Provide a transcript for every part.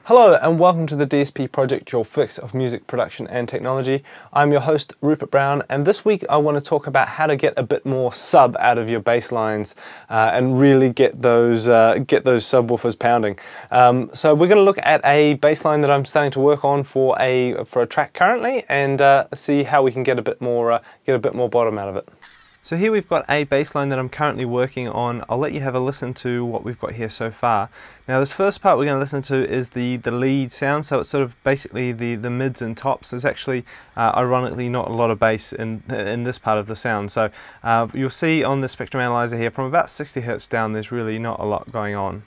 Hello and welcome to the DSP Project, your fix of music production and technology. I'm your host Rupert Brown, and this week I want to talk about how to get a bit more sub out of your bass lines and really get those subwoofers pounding. So we're going to look at a bass line that I'm starting to work on for a track currently, and see how we can get a bit more bottom out of it. So here we've got a bass line that I'm currently working on. I'll let you have a listen to what we've got here so far. Now this first part we're going to listen to is the lead sound, so it's sort of basically the mids and tops. There's actually ironically not a lot of bass in this part of the sound. So you'll see on the spectrum analyzer here from about 60 Hz down there's really not a lot going on.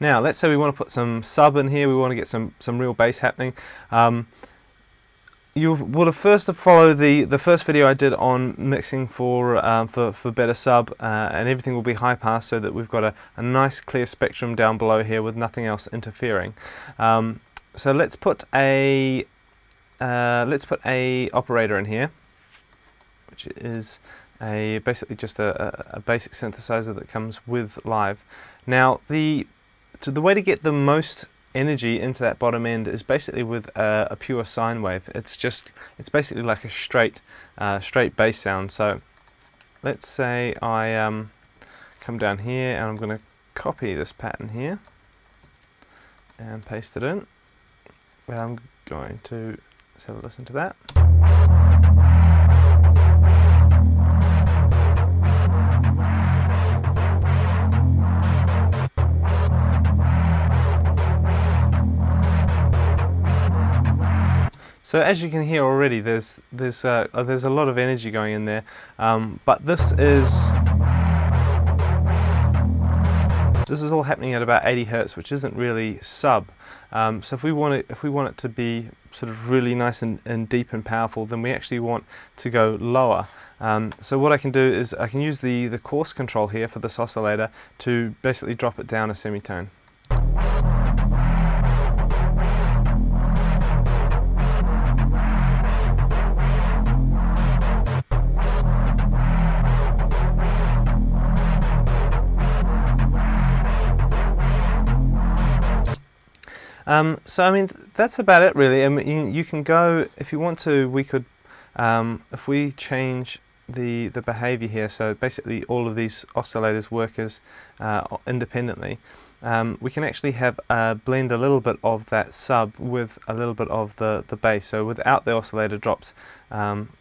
Now, let's say we want to put some sub in here, we want to get some real bass happening. You will have first follow the first video I did on mixing for better sub, and everything will be high pass so that we've got a nice clear spectrum down below here with nothing else interfering. So let's put a operator in here, which is basically just a basic synthesizer that comes with Live. Now the way to get the most energy into that bottom end is basically with a pure sine wave. It's basically like a straight bass sound. So let's say I come down here and I'm going to copy this pattern here and paste it in. Well, I'm going to have a listen to that. So as you can hear already, there's a lot of energy going in there, but this is all happening at about 80 Hz, which isn't really sub. So if we want it to be sort of really nice and deep and powerful, then we actually want to go lower. So what I can do is I can use the coarse control here for this oscillator to basically drop it down a semitone. So I mean that's about it really. I mean you can go, if you want to, we could if we change the behavior here, so basically all of these oscillators work as independently, we can actually have blend a little bit of that sub with a little bit of the bass. So without the oscillator drops,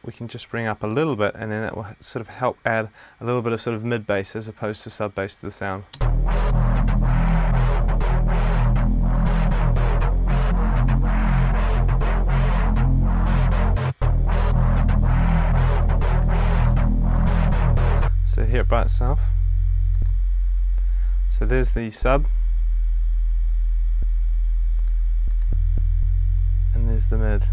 we can just bring up a little bit, and then that will sort of help add a little bit of sort of mid bass as opposed to sub bass to the sound. So hear it by itself. So there's the sub, and there's the mid.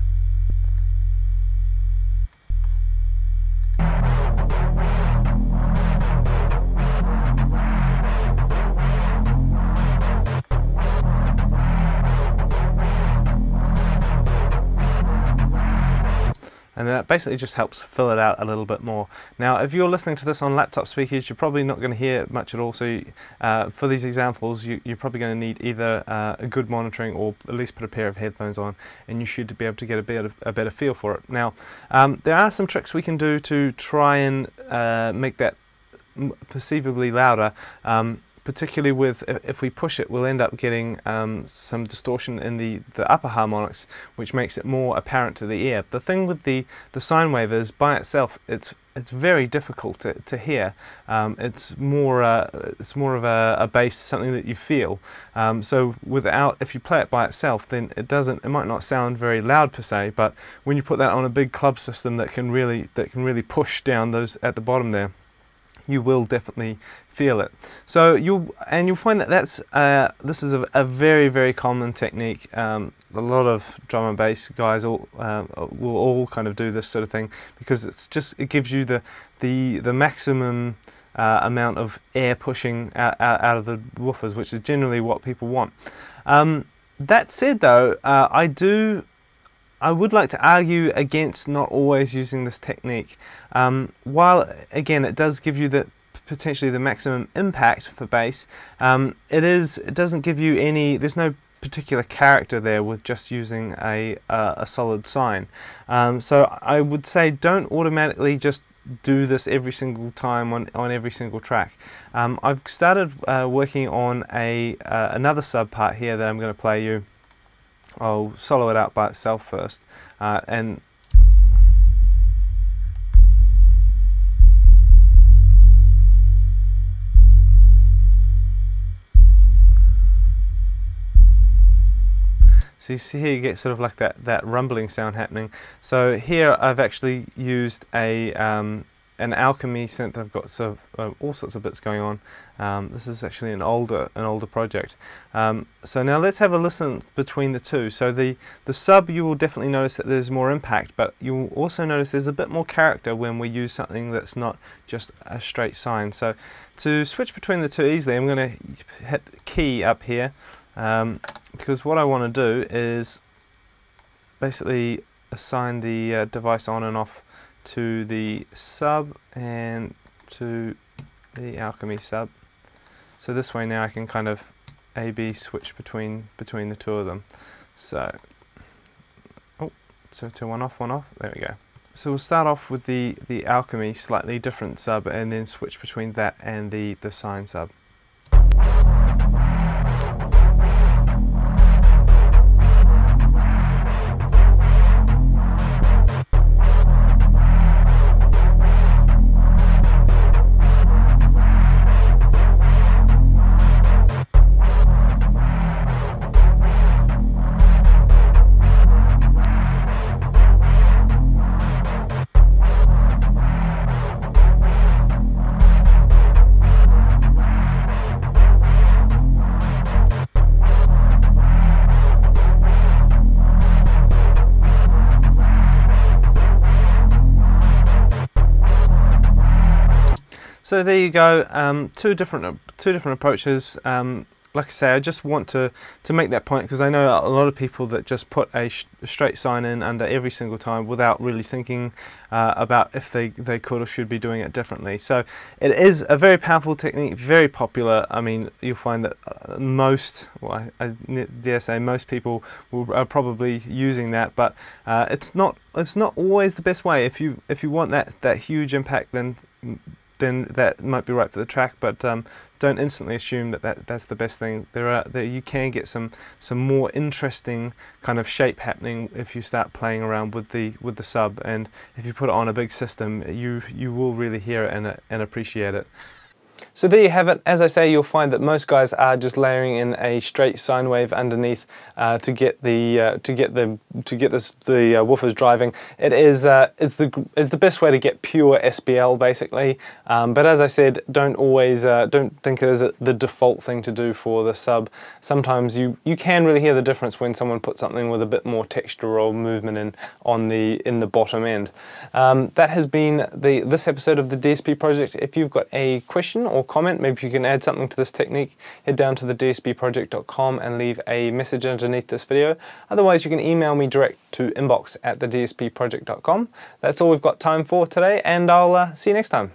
And that basically just helps fill it out a little bit more. Now, if you're listening to this on laptop speakers, you're probably not going to hear much at all. So for these examples, you're probably going to need either a good monitoring or at least put a pair of headphones on, and you should be able to get a better feel for it. Now, there are some tricks we can do to try and make that perceivably louder. Particularly with, if we push it, we'll end up getting some distortion in the upper harmonics, which makes it more apparent to the ear. The thing with the sine wave is, by itself, it's very difficult to hear. It's more of a bass, something that you feel. So if you play it by itself, then it might not sound very loud per se, but when you put that on a big club system that can really push down those at the bottom there, you will definitely feel it. So you'll find that this is a very, very common technique. A lot of drum and bass guys will all kind of do this sort of thing, because it gives you the maximum amount of air pushing out of the woofers, which is generally what people want. That said though, I do I would like to argue against not always using this technique. While again it does give you the potentially the maximum impact for bass, it doesn't give you any. There's no particular character there with just using a solid sine. So I would say don't automatically just do this every single time on every single track. I've started working on another sub part here that I'm going to play you. I'll solo it out by itself first, and so you see here you get sort of like that rumbling sound happening. So here I've actually used an alchemy synth. I've got sort of all sorts of bits going on. This is actually an older project. So now let's have a listen between the two. So the sub, you will definitely notice that there's more impact, but you'll also notice there's a bit more character when we use something that's not just a straight sine. So to switch between the two easily, I'm going to hit key up here, because what I want to do is basically assign the device on and off to the sub and to the alchemy sub. So this way now I can kind of A/B switch between the two of them. So to one off, there we go. So we'll start off with the alchemy slightly different sub and then switch between that and the sine sub. So there you go, two different approaches. Like I say, I just want to make that point because I know a lot of people that just put a straight sine in under every single time without really thinking about if they could or should be doing it differently. So it is a very powerful technique, very popular. I mean, you'll find that I dare say most people are probably using that, but it's not always the best way. If you want that huge impact, then that might be right for the track, but don't instantly assume that's the best thing. You can get some more interesting kind of shape happening if you start playing around with the sub, and if you put it on a big system, you will really hear it and appreciate it. So there you have it. As I say, you'll find that most guys are just layering in a straight sine wave underneath to get the woofers driving. It is the best way to get pure SBL basically. But as I said, don't think it is the default thing to do for the sub. Sometimes you can really hear the difference when someone puts something with a bit more texture or movement in the bottom end. That has been this episode of the DSP Project. If you've got a question or comment, maybe you can add something to this technique, head down to the dsbproject.com and leave a message underneath this video. Otherwise, you can email me direct to inbox@thedsbproject.com. That's all we've got time for today, and I'll see you next time.